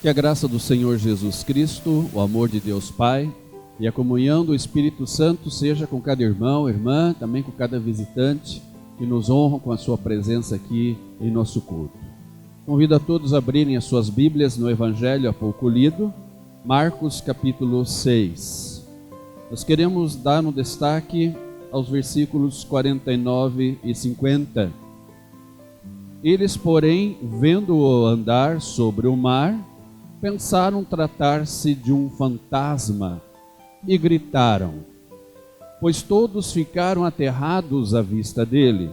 Que a graça do Senhor Jesus Cristo, o amor de Deus Pai e a comunhão do Espírito Santo seja com cada irmão, irmã, também com cada visitante que nos honram com a sua presença aqui em nosso culto. Convido a todos a abrirem as suas Bíblias no Evangelho há pouco lido, Marcos capítulo 6. Nós queremos dar um destaque aos versículos 49 e 50. Eles, porém, vendo-o andar sobre o mar, pensaram tratar-se de um fantasma e gritaram, pois todos ficaram aterrados à vista dele.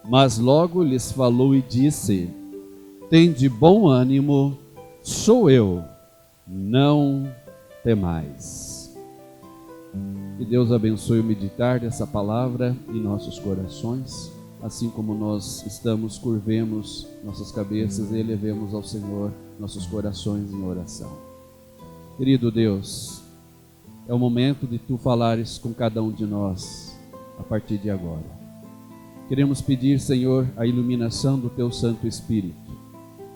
Mas logo lhes falou e disse, tende bom ânimo, sou eu, não temais. Que Deus abençoe o meditar dessa palavra em nossos corações, assim como nós estamos, curvemos nossas cabeças e elevemos ao Senhor nossos corações em oração. Querido Deus, é o momento de Tu falares com cada um de nós a partir de agora. Queremos pedir, Senhor, a iluminação do Teu Santo Espírito,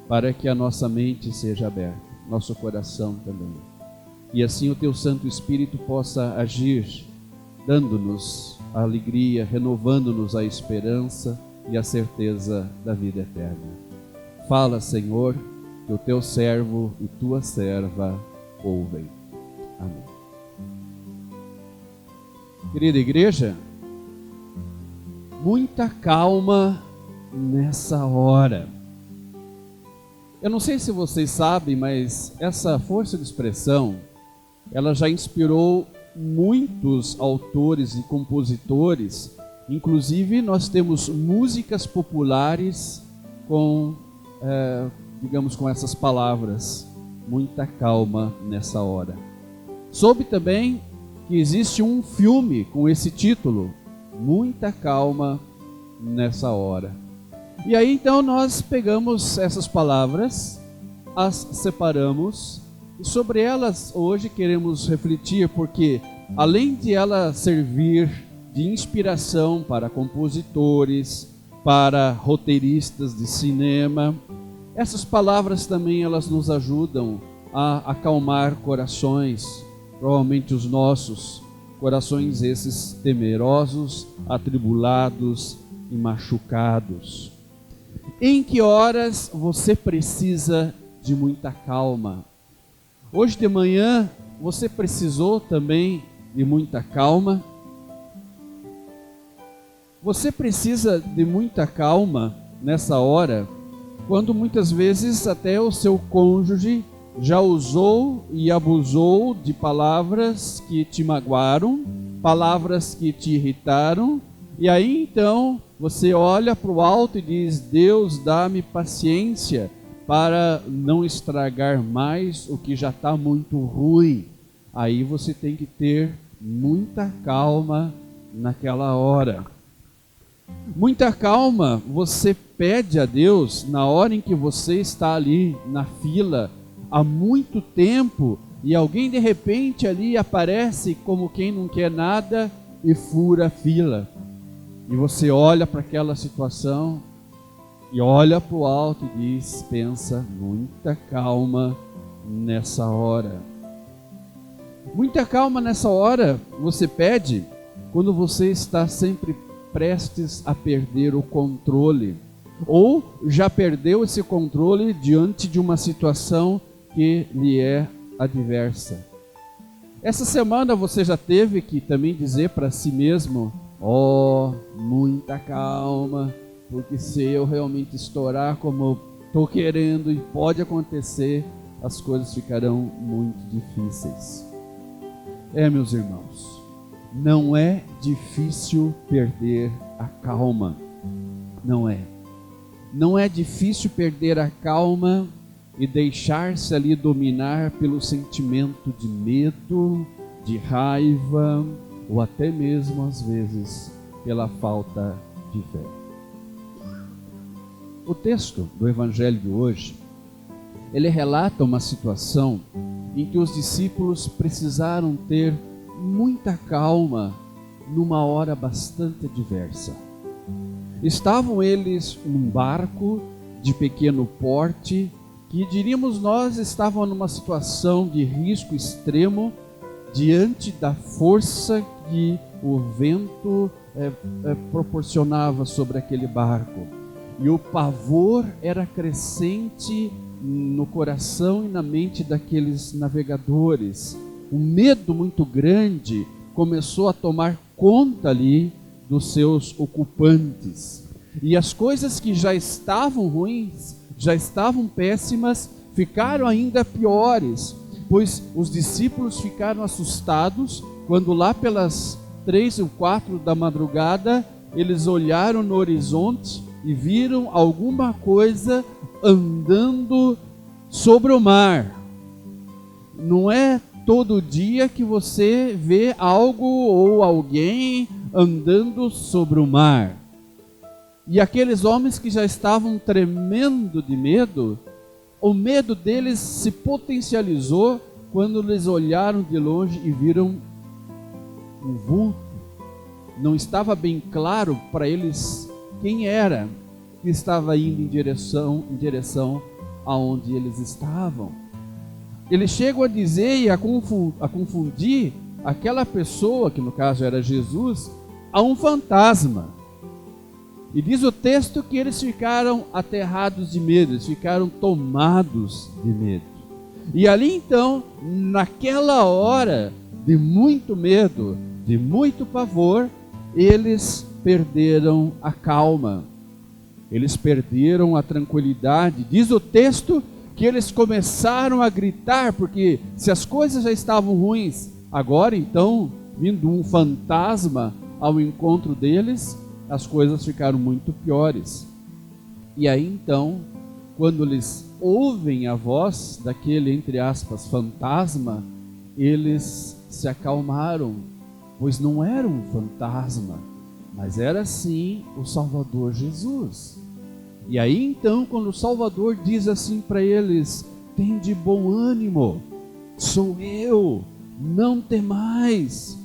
para que a nossa mente seja aberta, nosso coração também. E assim o Teu Santo Espírito possa agir, dando-nos a alegria, renovando-nos a esperança e a certeza da vida eterna. Fala, Senhor, que o Teu servo e Tua serva ouvem. Amém. Querida igreja, muita calma nessa hora. Eu não sei se vocês sabem, mas essa força de expressão, ela já inspirou muitos autores e compositores. Inclusive nós temos músicas populares com, digamos, com essas palavras, muita calma nessa hora. Soube também que existe um filme com esse título, muita calma nessa hora. E aí então nós pegamos essas palavras, as separamos, e sobre elas hoje queremos refletir, porque além de ela servir de inspiração para compositores, para roteiristas de cinema, essas palavras também elas nos ajudam a acalmar corações, provavelmente os nossos corações esses temerosos, atribulados e machucados. Em que horas você precisa de muita calma? Hoje de manhã você precisou também de muita calma? Você precisa de muita calma nessa hora, quando muitas vezes até o seu cônjuge já usou e abusou de palavras que te magoaram, palavras que te irritaram, e aí então você olha para o alto e diz, Deus, dá-me paciência para não estragar mais o que já está muito ruim. Aí você tem que ter muita calma naquela hora. Muita calma você pede a Deus na hora em que você está ali na fila há muito tempo e alguém de repente ali aparece como quem não quer nada e fura a fila. E você olha para aquela situação e olha para o alto e diz, pensa, muita calma nessa hora. Muita calma nessa hora você pede quando você está sempre prestes a perder o controle, ou já perdeu esse controle diante de uma situação que lhe é adversa. Essa semana você já teve que também dizer para si mesmo, muita calma, porque se eu realmente estourar como eu estou querendo e pode acontecer, as coisas ficarão muito difíceis. Meus irmãos, não é difícil perder a calma, não é. Não é difícil perder a calma e deixar-se ali dominar pelo sentimento de medo, de raiva, ou até mesmo às vezes pela falta de fé. O texto do Evangelho de hoje, ele relata uma situação em que os discípulos precisaram ter muita calma numa hora bastante adversa. Estavam eles num barco de pequeno porte que, diríamos nós, estavam numa situação de risco extremo diante da força que o vento proporcionava sobre aquele barco. E o pavor era crescente no coração e na mente daqueles navegadores. Um medo muito grande começou a tomar conta ali dos seus ocupantes. E as coisas que já estavam ruins, já estavam péssimas, ficaram ainda piores, pois os discípulos ficaram assustados quando lá pelas 3 ou 4 da madrugada eles olharam no horizonte e viram alguma coisa andando sobre o mar. Não é todo dia que você vê algo ou alguém andando sobre o mar. E aqueles homens que já estavam tremendo de medo, o medo deles se potencializou quando eles olharam de longe e viram um vulto. Não estava bem claro para eles quem era que estava indo em direção aonde eles estavam. Eles chegam a dizer e a confundir aquela pessoa, que no caso era Jesus, a um fantasma. E diz o texto que eles ficaram aterrados de medo, eles ficaram tomados de medo. E ali então, naquela hora de muito medo, de muito pavor, eles perderam a calma, eles perderam a tranquilidade. Diz o texto que eles começaram a gritar, porque se as coisas já estavam ruins, agora então, vindo um fantasma ao encontro deles, as coisas ficaram muito piores. E aí então, quando eles ouvem a voz daquele, entre aspas, fantasma, eles se acalmaram, pois não era um fantasma, mas era sim o Salvador Jesus. E aí então, quando o Salvador diz assim para eles: tende bom ânimo, sou eu, não temais,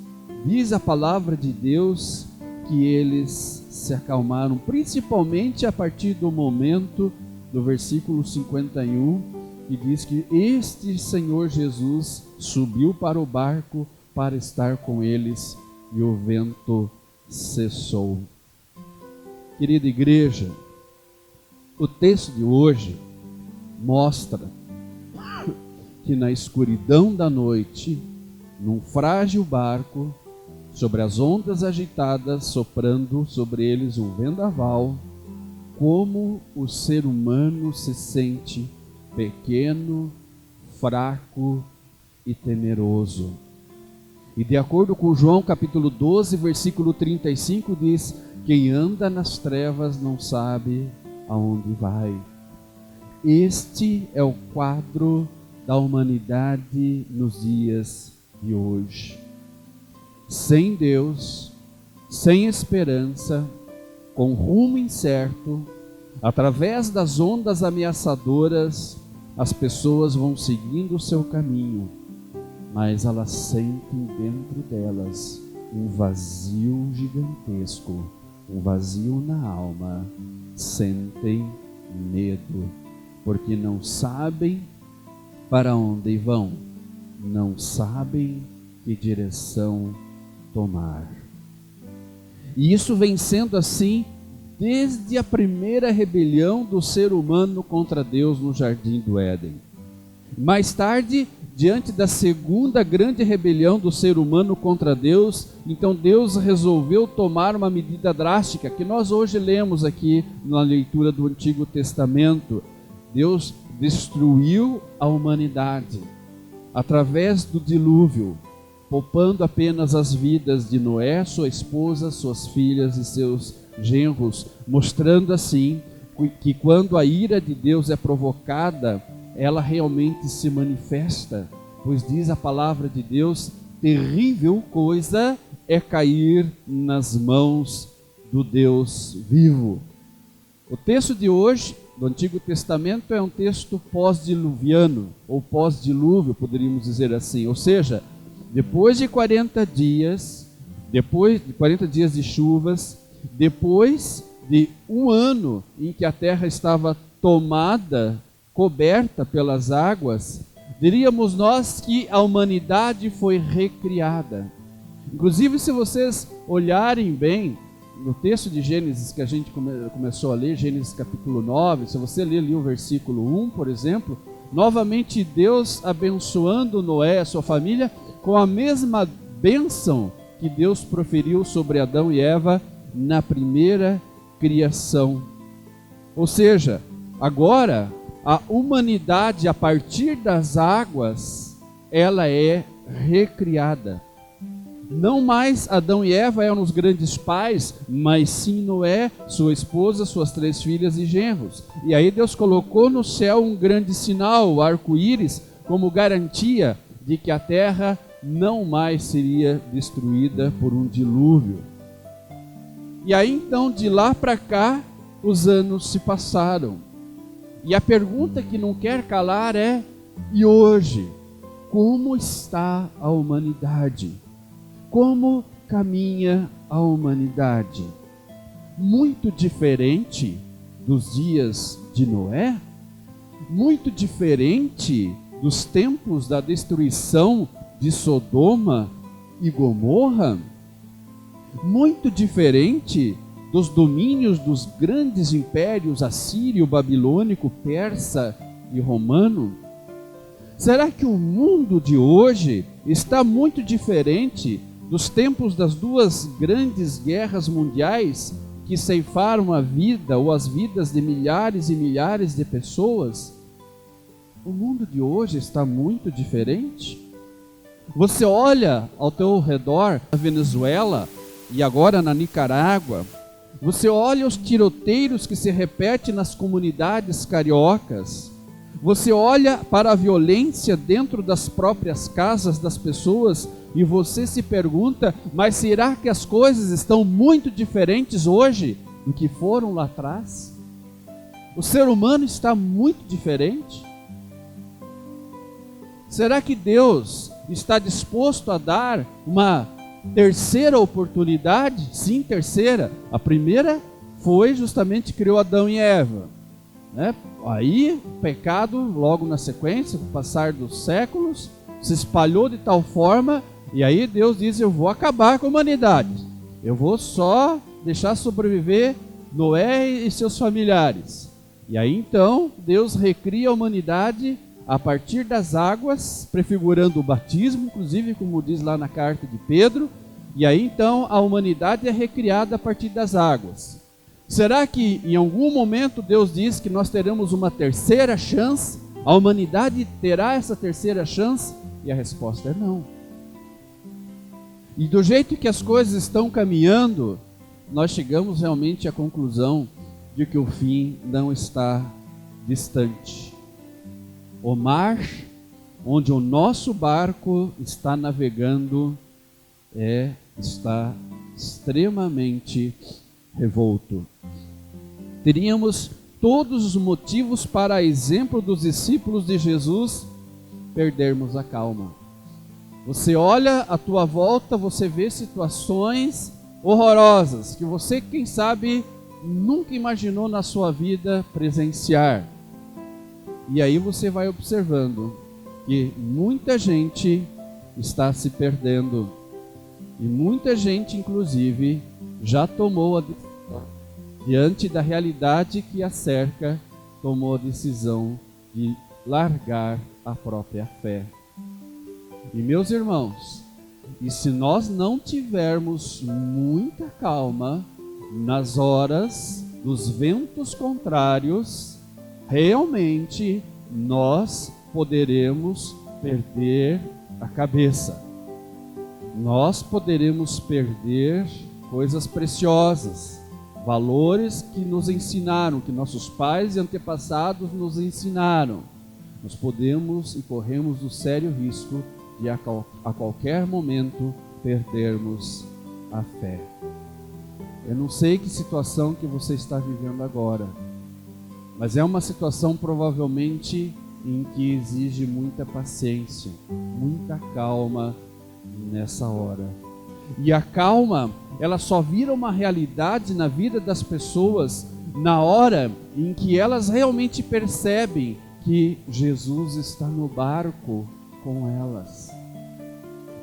diz a palavra de Deus que eles se acalmaram, principalmente a partir do momento do versículo 51, que diz que este Senhor Jesus subiu para o barco para estar com eles e o vento cessou. Querida igreja, o texto de hoje mostra que na escuridão da noite, num frágil barco, sobre as ondas agitadas, soprando sobre eles um vendaval, como o ser humano se sente pequeno, fraco e temeroso. E de acordo com João capítulo 12, versículo 35, diz: quem anda nas trevas não sabe aonde vai. Este é o quadro da humanidade nos dias de hoje. Sem Deus, sem esperança, com rumo incerto, através das ondas ameaçadoras, as pessoas vão seguindo o seu caminho, mas elas sentem dentro delas um vazio gigantesco, um vazio na alma, sentem medo, porque não sabem para onde vão, não sabem que direção tomar. E isso vem sendo assim desde a primeira rebelião do ser humano contra Deus no jardim do Éden. Mais tarde, diante da segunda grande rebelião do ser humano contra Deus, então Deus resolveu tomar uma medida drástica, que nós hoje lemos aqui na leitura do Antigo Testamento. Deus destruiu a humanidade através do dilúvio, poupando apenas as vidas de Noé, sua esposa, suas filhas e seus genros, mostrando assim que quando a ira de Deus é provocada, ela realmente se manifesta, pois diz a palavra de Deus: terrível coisa é cair nas mãos do Deus vivo. O texto de hoje, do Antigo Testamento, é um texto pós-diluviano, ou pós-dilúvio, poderíamos dizer assim, ou seja, depois de 40 dias, depois de 40 dias de chuvas, depois de um ano em que a terra estava tomada coberta pelas águas, diríamos nós que a humanidade foi recriada. Inclusive, se vocês olharem bem no texto de Gênesis que a gente começou a ler, Gênesis capítulo 9, se você ler ali o versículo 1, por exemplo, novamente Deus abençoando Noé e a sua família com a mesma bênção que Deus proferiu sobre Adão e Eva na primeira criação. Ou seja, agora a humanidade, a partir das águas, ela é recriada. Não mais Adão e Eva eram os grandes pais, mas sim Noé, sua esposa, suas 3 filhas e genros. E aí Deus colocou no céu um grande sinal, o arco-íris, como garantia de que a terra não mais seria destruída por um dilúvio. E aí então, de lá para cá, os anos se passaram. E a pergunta que não quer calar é: e hoje? Como está a humanidade? Como caminha a humanidade? Muito diferente dos dias de Noé? Muito diferente dos tempos da destruição de Sodoma e Gomorra? Muito diferente dos domínios dos grandes impérios assírio, babilônico, persa e romano? Será que o mundo de hoje está muito diferente dos tempos das 2 grandes guerras mundiais que ceifaram a vida ou as vidas de milhares e milhares de pessoas? O mundo de hoje está muito diferente. Você olha ao teu redor, na Venezuela e agora na Nicarágua, você olha os tiroteios que se repetem nas comunidades cariocas, você olha para a violência dentro das próprias casas das pessoas e você se pergunta: mas será que as coisas estão muito diferentes hoje do que foram lá atrás? O ser humano está muito diferente? Será que Deus está disposto a dar uma terceira oportunidade? Sim, terceira. A primeira foi justamente criou Adão e Eva, né? Aí o pecado, logo na sequência, com o passar dos séculos, se espalhou de tal forma, e aí Deus diz: eu vou acabar com a humanidade, eu vou só deixar sobreviver Noé e seus familiares. E aí então Deus recria a humanidade a partir das águas, prefigurando o batismo, inclusive como diz lá na carta de Pedro. E aí então a humanidade é recriada a partir das águas. Será que em algum momento Deus diz que nós teremos uma terceira chance? A humanidade terá essa terceira chance? E a resposta é não. E do jeito que as coisas estão caminhando, nós chegamos realmente à conclusão de que o fim não está distante. O mar onde o nosso barco está navegando está extremamente revolto. Teríamos todos os motivos para, a exemplo dos discípulos de Jesus, perdermos a calma. Você olha à tua volta, você vê situações horrorosas que você, quem sabe, nunca imaginou na sua vida presenciar. E aí você vai observando que muita gente está se perdendo. E muita gente, inclusive, já tomou a decisão, diante da realidade que a cerca, tomou a decisão de largar a própria fé. E meus irmãos, e se nós não tivermos muita calma nas horas dos ventos contrários, realmente nós poderemos perder a cabeça. Nós poderemos perder coisas preciosas, valores que nos ensinaram, que nossos pais e antepassados nos ensinaram. Nós podemos e corremos o sério risco de a qualquer momento perdermos a fé. Eu não sei que situação que você está vivendo agora, mas é uma situação provavelmente em que exige muita paciência, muita calma nessa hora. E a calma, ela só vira uma realidade na vida das pessoas na hora em que elas realmente percebem que Jesus está no barco com elas,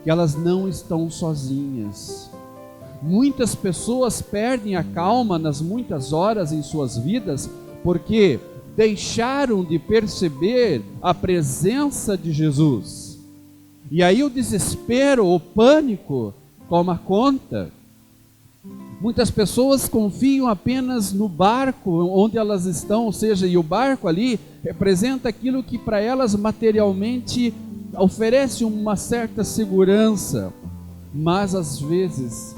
que elas não estão sozinhas. Muitas pessoas perdem a calma nas muitas horas em suas vidas porque deixaram de perceber a presença de Jesus. E aí o desespero, o pânico toma conta. Muitas pessoas confiam apenas no barco onde elas estão, ou seja, e o barco ali representa aquilo que para elas materialmente oferece uma certa segurança, mas às vezes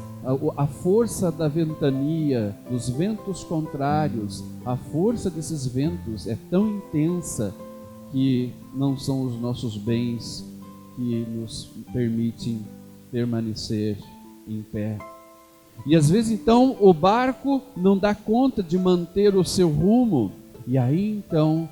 a força da ventania, dos ventos contrários, a força desses ventos é tão intensa que não são os nossos bens que nos permitem permanecer em pé. E às vezes então o barco não dá conta de manter o seu rumo, e aí então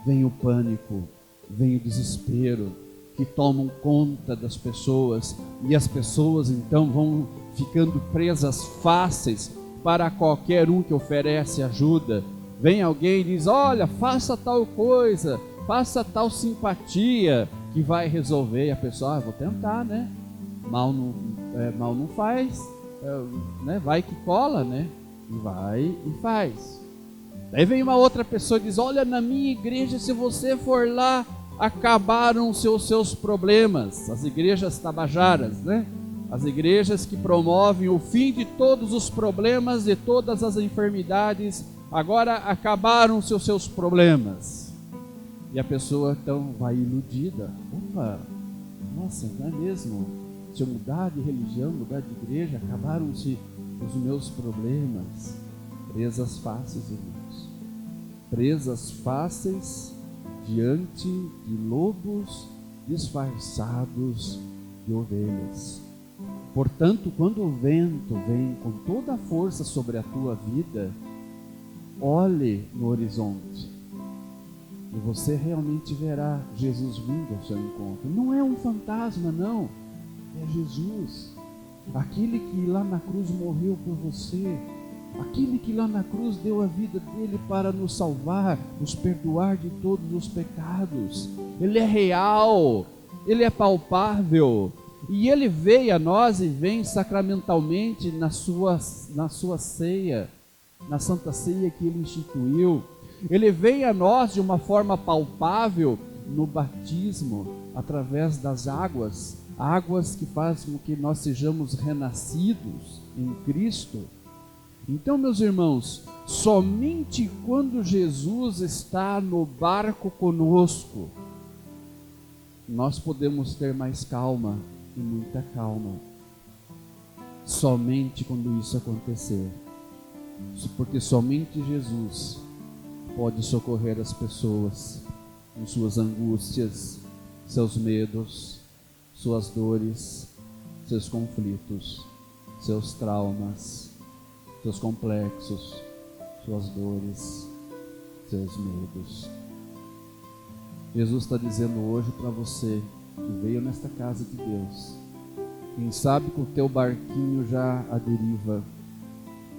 vem o pânico, vem o desespero, que tomam conta das pessoas, e as pessoas então vão ficando presas fáceis para qualquer um que oferece ajuda. Vem alguém e diz: olha, faça tal coisa, faça tal simpatia, que vai resolver. E a pessoa: vou tentar, né? Mal não faz, né? Vai que cola, né? E vai e faz. Daí vem uma outra pessoa e diz: olha, na minha igreja, se você for lá, acabaram-se os seus problemas. As igrejas tabajaras, né? As igrejas que promovem o fim de todos os problemas, de todas as enfermidades, agora acabaram-se os seus problemas. E a pessoa então vai iludida: opa, nossa, não é mesmo? Se eu mudar de religião, mudar de igreja, acabaram-se os meus problemas. Presas fáceis, irmãos. Presas fáceis diante de lobos disfarçados de ovelhas. Portanto, quando o vento vem com toda a força sobre a tua vida, olhe no horizonte e você realmente verá Jesus vindo ao seu encontro. Não é um fantasma, não, é Jesus, aquele que lá na cruz morreu por você, aquele que lá na cruz deu a vida dele para nos salvar, nos perdoar de todos os pecados. Ele é real, ele é palpável, e ele veio a nós e vem sacramentalmente na sua ceia, na Santa Ceia que ele instituiu. Ele veio a nós de uma forma palpável no batismo, através das águas que fazem com que nós sejamos renascidos em Cristo. Então, meus irmãos, somente quando Jesus está no barco conosco, nós podemos ter mais calma e muita calma. Somente quando isso acontecer, porque somente Jesus pode socorrer as pessoas em suas angústias, seus medos, suas dores, seus conflitos, seus traumas, seus complexos, suas dores, seus medos. Jesus está dizendo hoje para você que veio nesta casa de Deus, quem sabe com o teu barquinho já à deriva,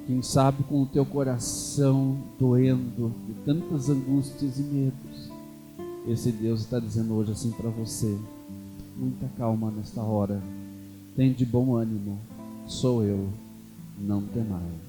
quem sabe com o teu coração doendo de tantas angústias e medos, esse Deus está dizendo hoje assim para você: muita calma nesta hora, tem de bom ânimo, sou eu, não temais.